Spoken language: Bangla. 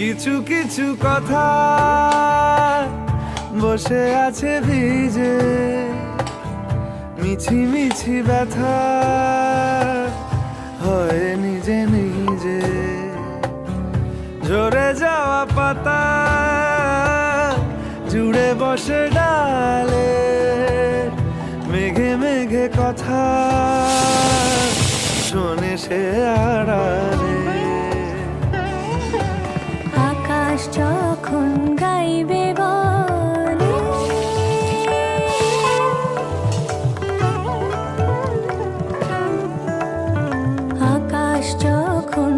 কিছু কিছু কথা বসে আছে ভিজে, মিছি মিছি ব্যথা হয় নিজে নিজে। ঝরে যাওয়া পাতা জুড়ে বসে ডালে, মেঘে মেঘে কথা শোনে সে আড়ালে। আকাশ যখন গাইবে বলে, আকাশ যখন